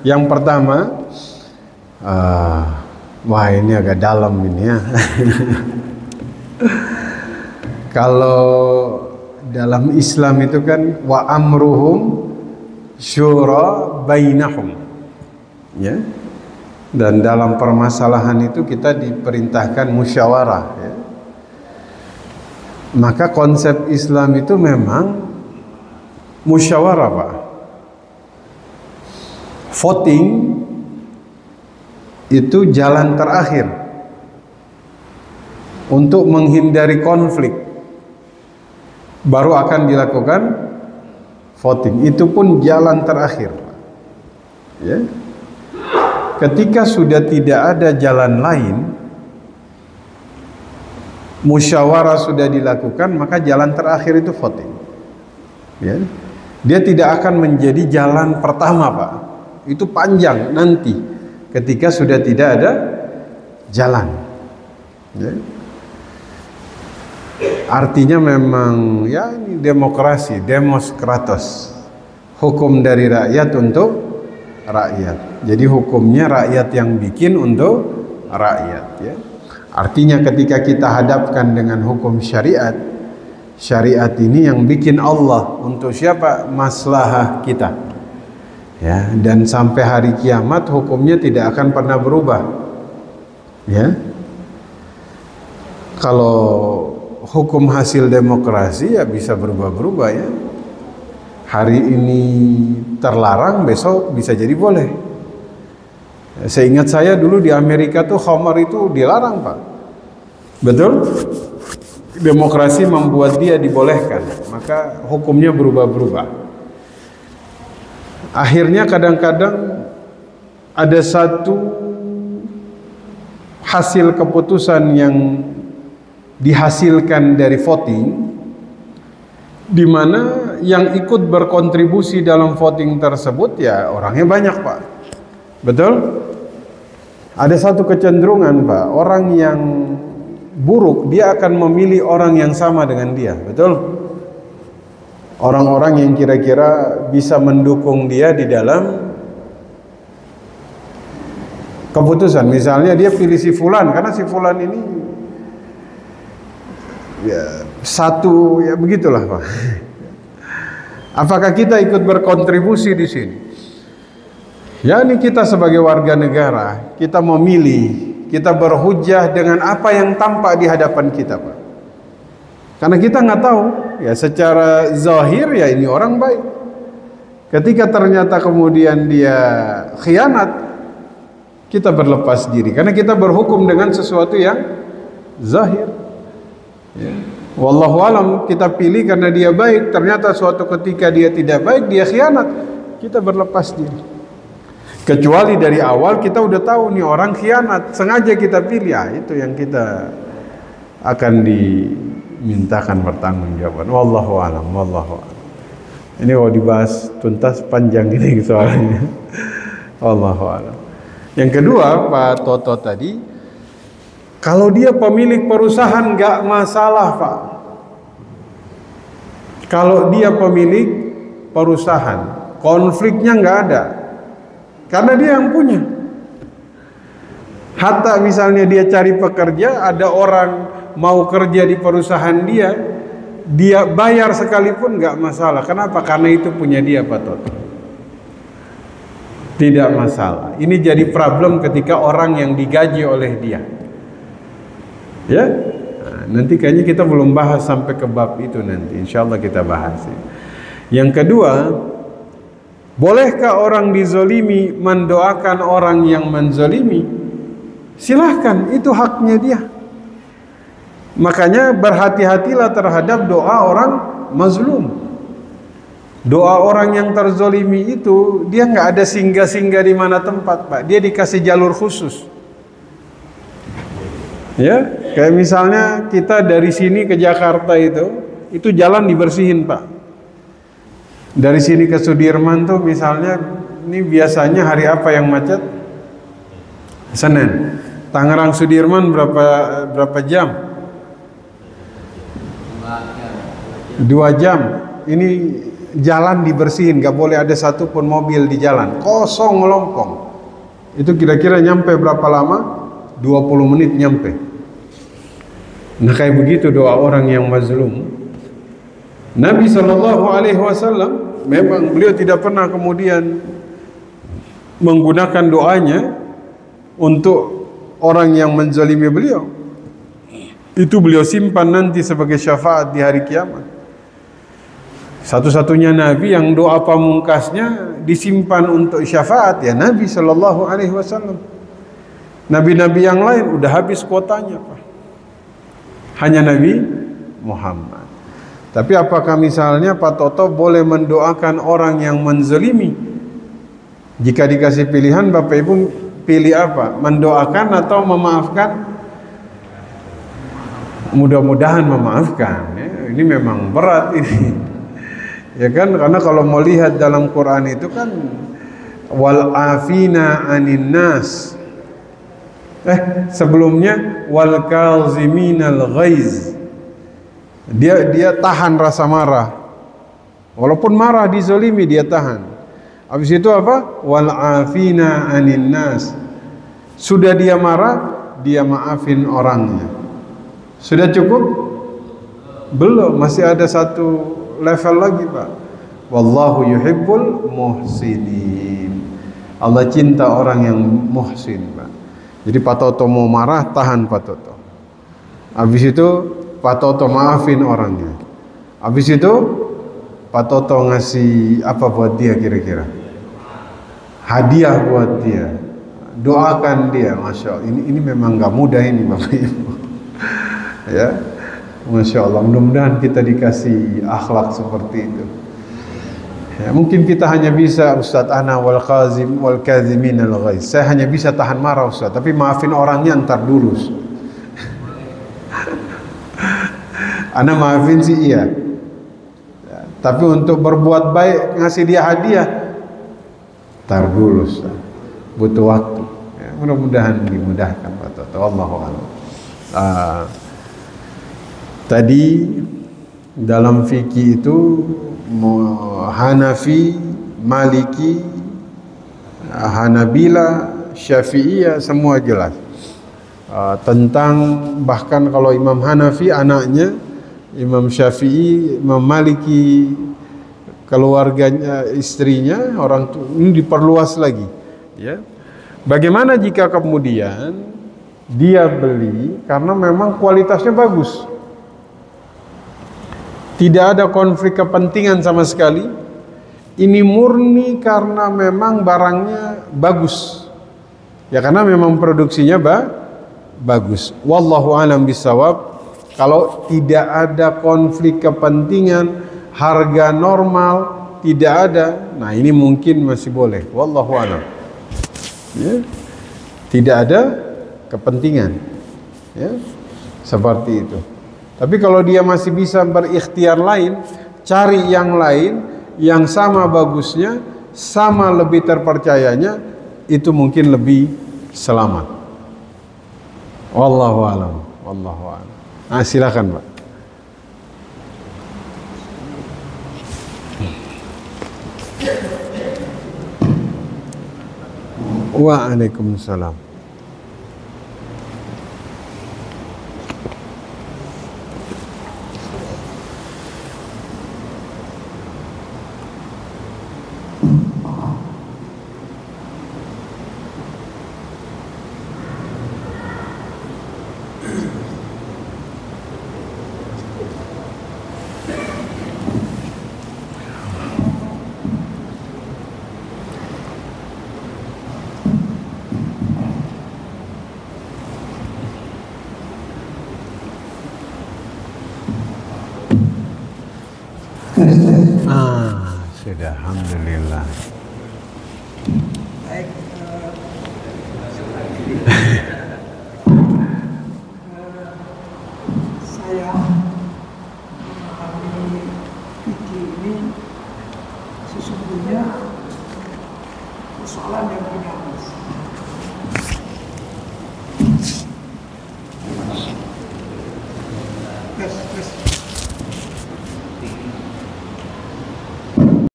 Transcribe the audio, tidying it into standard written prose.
Yang pertama, wah ini agak dalam ini ya. Kalau dalam Islam itu kan wa amruhum syura bainahum, ya. Dan dalam permasalahan itu kita diperintahkan musyawarah, ya. Maka konsep Islam itu memang musyawarah, Pak. Voting itu jalan terakhir untuk menghindari konflik. Baru akan dilakukan voting. Itu pun jalan terakhir, ya. Ketika sudah tidak ada jalan lain, musyawarah sudah dilakukan, maka jalan terakhir itu voting, ya. Dia tidak akan menjadi jalan pertama, Pak. Itu panjang nanti ketika sudah tidak ada jalan, ya. Artinya memang ya ini demokrasi, demos kratos, hukum dari rakyat untuk rakyat. Jadi hukumnya rakyat yang bikin untuk rakyat, ya. Artinya ketika kita hadapkan dengan hukum syariat, syariat ini yang bikin Allah untuk siapa? Maslahah kita, ya. Dan sampai hari kiamat hukumnya tidak akan pernah berubah, ya. Kalau hukum hasil demokrasi ya bisa berubah-berubah, ya. Hari ini terlarang, besok bisa jadi boleh. Seingat saya dulu di Amerika tuh khamar itu dilarang, Pak. Betul? Demokrasi membuat dia dibolehkan, maka hukumnya berubah-berubah. Akhirnya kadang-kadang ada satu hasil keputusan yang dihasilkan dari voting, di mana yang ikut berkontribusi dalam voting tersebut ya orangnya banyak, Pak. Betul? Ada satu kecenderungan, Pak, orang yang buruk dia akan memilih orang yang sama dengan dia. Betul? Orang-orang yang kira-kira bisa mendukung dia di dalam keputusan. Misalnya dia pilih si fulan karena si fulan ini ya satu, ya begitulah, Pak. Apakah kita ikut berkontribusi di sini? Ya, ini kita sebagai warga negara, kita memilih, kita berhujjah dengan apa yang tampak di hadapan kita, Pak. Karena kita nggak tahu, ya secara zahir ya ini orang baik. Ketika ternyata kemudian dia khianat, kita berlepas diri karena kita berhukum dengan sesuatu yang zahir, ya. Wallahu alam, kita pilih karena dia baik, ternyata suatu ketika dia tidak baik, dia khianat, kita berlepas diri. Kecuali dari awal kita udah tahu nih orang khianat, sengaja kita pilih, ya itu yang kita akan dimintakan pertanggungjawaban. Wallahu alam, wallahu alam. Ini kalau dibahas tuntas panjang ini soalnya. Wallahu alam. Yang kedua, Pak Toto tadi, kalau dia pemilik perusahaan nggak masalah, Pak. Kalau dia pemilik perusahaan, konfliknya nggak ada, karena dia yang punya. Hatta misalnya dia cari pekerja, ada orang mau kerja di perusahaan dia, dia bayar sekalipun nggak masalah. Kenapa? Karena itu punya dia, Pak Toto. Tidak masalah. Ini jadi problem ketika orang yang digaji oleh dia. Ya, nah, nanti kayaknya kita belum bahas sampai ke bab itu nanti. Insya Allah kita bahas. Ya. Yang kedua, bolehkah orang dizolimi mendoakan orang yang menzolimi? Silahkan, itu haknya dia. Makanya berhati-hatilah terhadap doa orang mazlum. Doa orang yang terzolimi itu dia nggak ada singgah-singgah di mana tempat, Pak. Dia dikasih jalur khusus. Ya, kayak misalnya kita dari sini ke Jakarta itu jalan dibersihin, Pak. Dari sini ke Sudirman tuh misalnya, ini biasanya hari apa yang macet? Senin. Tangerang Sudirman berapa jam? 2 jam. Ini jalan dibersihin, nggak boleh ada satupun mobil di jalan, kosong melompong. Itu kira-kira nyampe berapa lama? 20 menit nyampe. Nah kayak begitu doa orang yang mazlum. Nabi SAW memang beliau tidak pernah kemudian menggunakan doanya untuk orang yang menzalimi beliau. Itu beliau simpan nanti sebagai syafaat di hari kiamat. Satu-satunya Nabi yang doa pamungkasnya disimpan untuk syafaat ya Nabi SAW. Nabi-nabi yang lain udah habis kuotanya, Pak. Hanya Nabi Muhammad. Tapi apakah misalnya Pak Toto boleh mendoakan orang yang menzalimi? Jika dikasih pilihan, Bapak Ibu pilih apa? Mendoakan atau memaafkan? Mudah-mudahan memaafkan ya. Ini memang berat ini. Ya kan, karena kalau mau lihat dalam Quran itu kan wal afina anin nas. Sebelumnya wal kaziminal ghaiz. Dia tahan rasa marah. Walaupun marah dizalimi dia tahan. Habis itu apa? Wal afina anin nas. Sudah dia marah, dia maafin orangnya. Sudah cukup? Belum, masih ada satu level lagi, Pak. Wallahu yuhibbul muhsinin. Allah cinta orang yang muhsin, Pak. Jadi Pak Toto mau marah, tahan Pak Toto. Habis itu Pak Toto maafin orangnya. Habis itu Pak Toto ngasih apa buat dia kira-kira? Hadiah buat dia. Doakan dia, Masya Allah. Ini memang gak mudah ini Bapak Ibu. Ya, Masya Allah. Mudah-mudahan kita dikasih akhlak seperti itu. Ya, mungkin kita hanya bisa Ustadz ana wal kazimin al ghaiz. Saya hanya bisa tahan marah Ustadz, tapi maafin orangnya ntar dulu. Ana maafin sih iya. Ya, tapi untuk berbuat baik ngasih dia hadiah ntar dulu Ustadz. Butuh waktu. Ya, mudah-mudahan dimudahkan Pak Toto. Wallahu a'lam. Tadi dalam fikih itu Hanafi, Maliki, Hanabila, Syafi'iyah semua jelas. Tentang bahkan kalau Imam Hanafi anaknya, Imam Syafi'i, Imam Maliki keluarganya, istrinya, orang tua ini diperluas lagi. Ya. Bagaimana jika kemudian dia beli karena memang kualitasnya bagus? Tidak ada konflik kepentingan sama sekali. Ini murni karena memang barangnya bagus. Ya karena memang produksinya bagus. Wallahu a'lam bishawab. Kalau tidak ada konflik kepentingan, harga normal tidak ada. Nah, ini mungkin masih boleh. Wallahu a'lam. Ya. Tidak ada kepentingan. Ya. Seperti itu. Tapi kalau dia masih bisa berikhtiar lain, cari yang lain yang sama bagusnya, sama lebih terpercayanya, itu mungkin lebih selamat. Wallahu a'lam. Wallahu a'lam. Nah, silakan, Pak. Waalaikumsalam. Sudah, alhamdulillah. Baik, saya memahami fikih ini sesungguhnya persoalan yang dinamis.